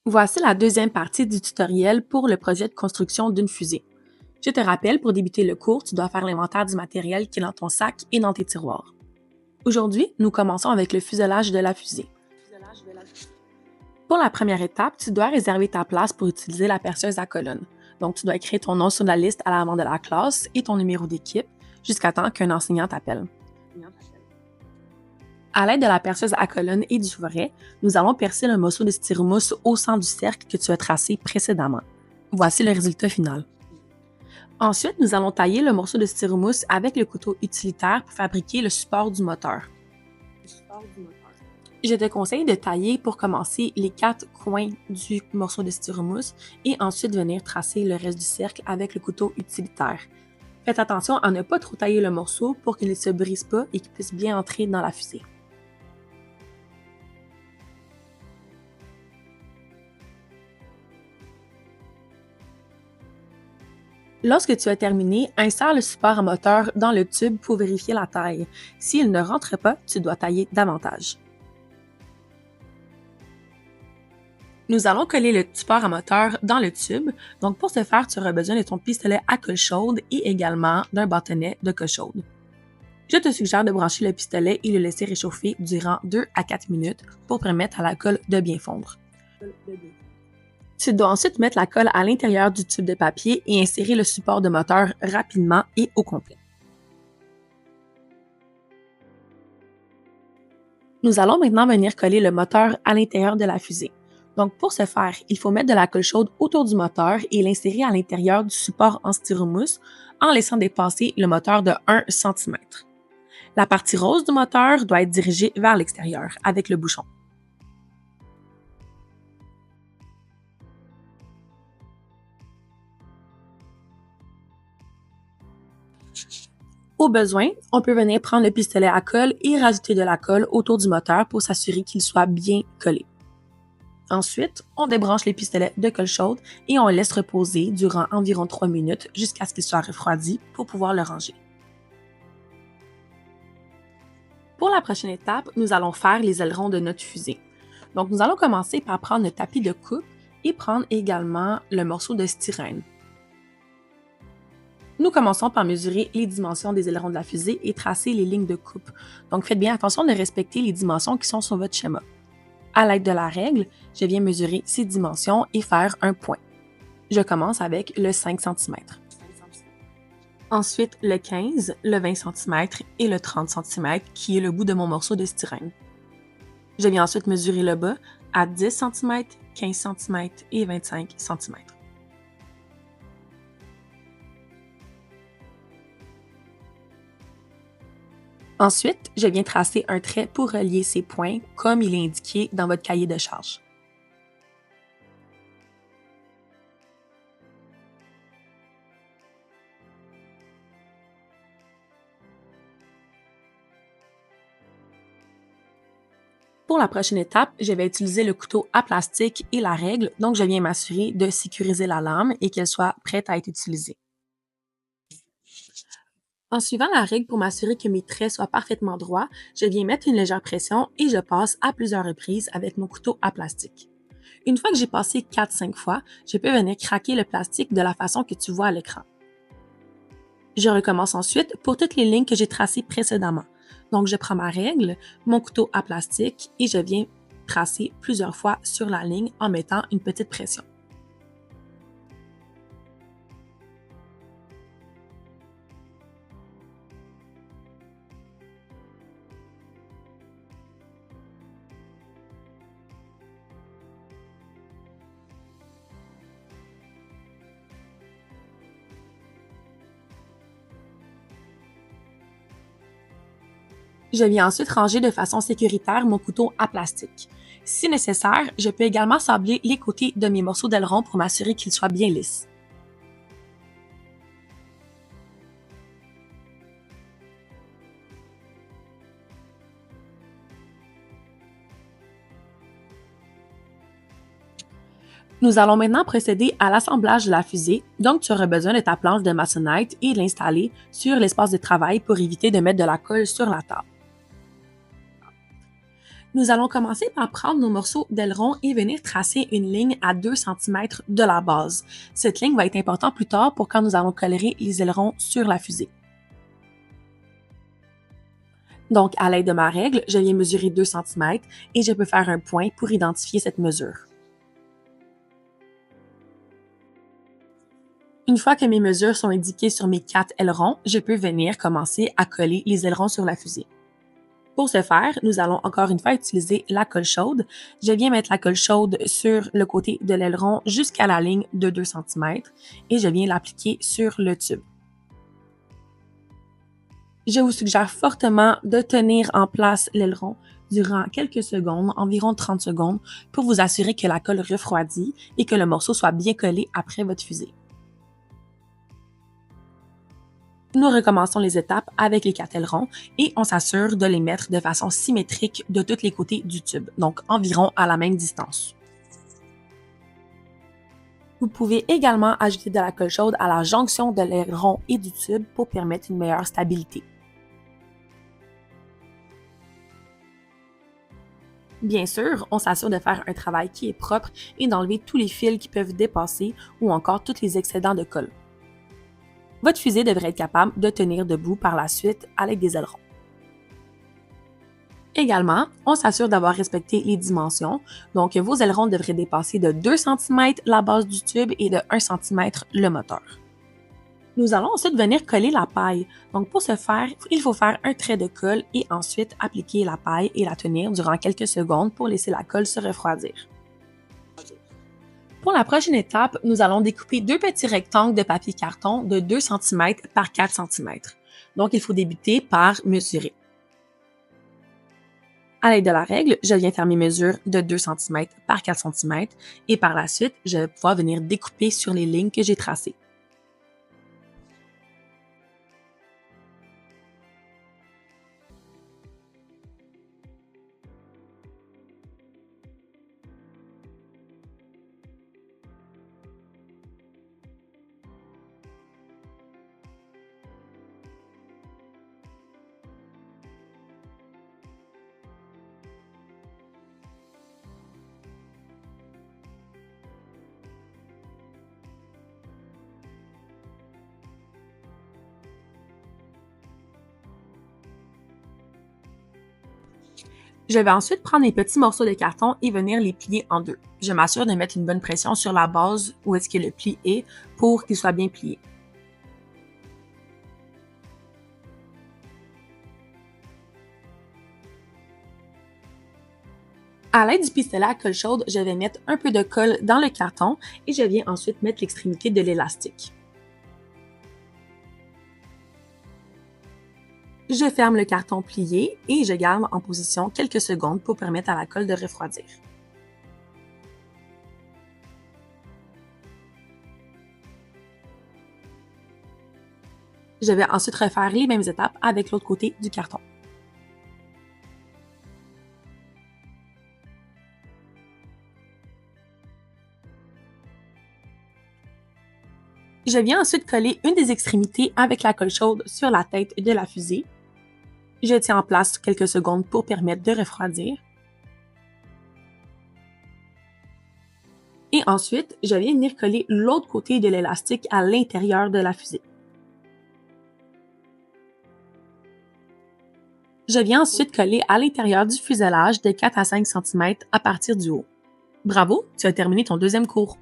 Voici la deuxième partie du tutoriel pour le projet de construction d'une fusée. Je te rappelle, pour débuter le cours, tu dois faire l'inventaire du matériel qui est dans ton sac et dans tes tiroirs. Aujourd'hui, nous commençons avec le fuselage de la fusée. Pour la première étape, tu dois réserver ta place pour utiliser la perceuse à colonne. Donc, tu dois écrire ton nom sur la liste à l'avant de la classe et ton numéro d'équipe jusqu'à temps qu'un enseignant t'appelle. À l'aide de la perceuse à colonne et du furet, nous allons percer le morceau de styromousse au centre du cercle que tu as tracé précédemment. Voici le résultat final. Ensuite, nous allons tailler le morceau de styromousse avec le couteau utilitaire pour fabriquer le support du moteur. Je te conseille de tailler pour commencer les 4 coins du morceau de styromousse et ensuite venir tracer le reste du cercle avec le couteau utilitaire. Faites attention à ne pas trop tailler le morceau pour qu'il ne se brise pas et qu'il puisse bien entrer dans la fusée. Lorsque tu as terminé, insère le support à moteur dans le tube pour vérifier la taille. S'il ne rentre pas, tu dois tailler davantage. Nous allons coller le support à moteur dans le tube. Donc pour ce faire, tu auras besoin de ton pistolet à colle chaude et également d'un bâtonnet de colle chaude. Je te suggère de brancher le pistolet et le laisser réchauffer durant 2 à 4 minutes pour permettre à la colle de bien fondre. Tu dois ensuite mettre la colle à l'intérieur du tube de papier et insérer le support de moteur rapidement et au complet. Nous allons maintenant venir coller le moteur à l'intérieur de la fusée. Donc pour ce faire, il faut mettre de la colle chaude autour du moteur et l'insérer à l'intérieur du support en styromousse en laissant dépasser le moteur de 1 cm. La partie rose du moteur doit être dirigée vers l'extérieur avec le bouchon. Au besoin, on peut venir prendre le pistolet à colle et rajouter de la colle autour du moteur pour s'assurer qu'il soit bien collé. Ensuite, on débranche les pistolets de colle chaude et on laisse reposer durant environ 3 minutes jusqu'à ce qu'il soit refroidi pour pouvoir le ranger. Pour la prochaine étape, nous allons faire les ailerons de notre fusée. Donc, nous allons commencer par prendre le tapis de coupe et prendre également le morceau de styrène. Nous commençons par mesurer les dimensions des ailerons de la fusée et tracer les lignes de coupe. Donc, faites bien attention de respecter les dimensions qui sont sur votre schéma. À l'aide de la règle, je viens mesurer ces dimensions et faire un point. Je commence avec le 5 cm. Ensuite, le 15, le 20 cm et le 30 cm qui est le bout de mon morceau de styrène. Je viens ensuite mesurer le bas à 10 cm, 15 cm et 25 cm. Ensuite, je viens tracer un trait pour relier ces points comme il est indiqué dans votre cahier de charge. Pour la prochaine étape, je vais utiliser le couteau à plastique et la règle, donc je viens m'assurer de sécuriser la lame et qu'elle soit prête à être utilisée. En suivant la règle pour m'assurer que mes traits soient parfaitement droits, je viens mettre une légère pression et je passe à plusieurs reprises avec mon couteau à plastique. Une fois que j'ai passé 4-5 fois, je peux venir craquer le plastique de la façon que tu vois à l'écran. Je recommence ensuite pour toutes les lignes que j'ai tracées précédemment. Donc, je prends ma règle, mon couteau à plastique et je viens tracer plusieurs fois sur la ligne en mettant une petite pression. Je viens ensuite ranger de façon sécuritaire mon couteau à plastique. Si nécessaire, je peux également sabler les côtés de mes morceaux d'aileron pour m'assurer qu'ils soient bien lisses. Nous allons maintenant procéder à l'assemblage de la fusée, donc tu auras besoin de ta planche de maçonnette et de l'installer sur l'espace de travail pour éviter de mettre de la colle sur la table. Nous allons commencer par prendre nos morceaux d'aileron et venir tracer une ligne à 2 cm de la base. Cette ligne va être importante plus tard pour quand nous allons colorer les ailerons sur la fusée. Donc, à l'aide de ma règle, je viens mesurer 2 cm et je peux faire un point pour identifier cette mesure. Une fois que mes mesures sont indiquées sur mes 4 ailerons, je peux venir commencer à coller les ailerons sur la fusée. Pour ce faire, nous allons encore une fois utiliser la colle chaude. Je viens mettre la colle chaude sur le côté de l'aileron jusqu'à la ligne de 2 cm et je viens l'appliquer sur le tube. Je vous suggère fortement de tenir en place l'aileron durant quelques secondes, environ 30 secondes, pour vous assurer que la colle refroidit et que le morceau soit bien collé après votre fusée. Nous recommençons les étapes avec les 4 ailerons et on s'assure de les mettre de façon symétrique de tous les côtés du tube, donc environ à la même distance. Vous pouvez également ajouter de la colle chaude à la jonction de l'aileron et du tube pour permettre une meilleure stabilité. Bien sûr, on s'assure de faire un travail qui est propre et d'enlever tous les fils qui peuvent dépasser ou encore tous les excédents de colle. Votre fusée devrait être capable de tenir debout par la suite avec des ailerons. Également, on s'assure d'avoir respecté les dimensions, donc vos ailerons devraient dépasser de 2 cm la base du tube et de 1 cm le moteur. Nous allons ensuite venir coller la paille. Donc pour ce faire, il faut faire un trait de colle et ensuite appliquer la paille et la tenir durant quelques secondes pour laisser la colle se refroidir. Pour la prochaine étape, nous allons découper 2 petits rectangles de papier carton de 2 cm par 4 cm. Donc, il faut débuter par mesurer. À l'aide de la règle, je viens faire mes mesures de 2 cm par 4 cm et par la suite, je vais pouvoir venir découper sur les lignes que j'ai tracées. Je vais ensuite prendre les petits morceaux de carton et venir les plier en deux. Je m'assure de mettre une bonne pression sur la base où est-ce que le pli est pour qu'il soit bien plié. À l'aide du pistolet à colle chaude, je vais mettre un peu de colle dans le carton et je viens ensuite mettre l'extrémité de l'élastique. Je ferme le carton plié et je garde en position quelques secondes pour permettre à la colle de refroidir. Je vais ensuite refaire les mêmes étapes avec l'autre côté du carton. Je viens ensuite coller une des extrémités avec la colle chaude sur la tête de la fusée. Je tiens en place quelques secondes pour permettre de refroidir. Et ensuite, je viens venir coller l'autre côté de l'élastique à l'intérieur de la fusée. Je viens ensuite coller à l'intérieur du fuselage de 4 à 5 cm à partir du haut. Bravo, tu as terminé ton deuxième cours.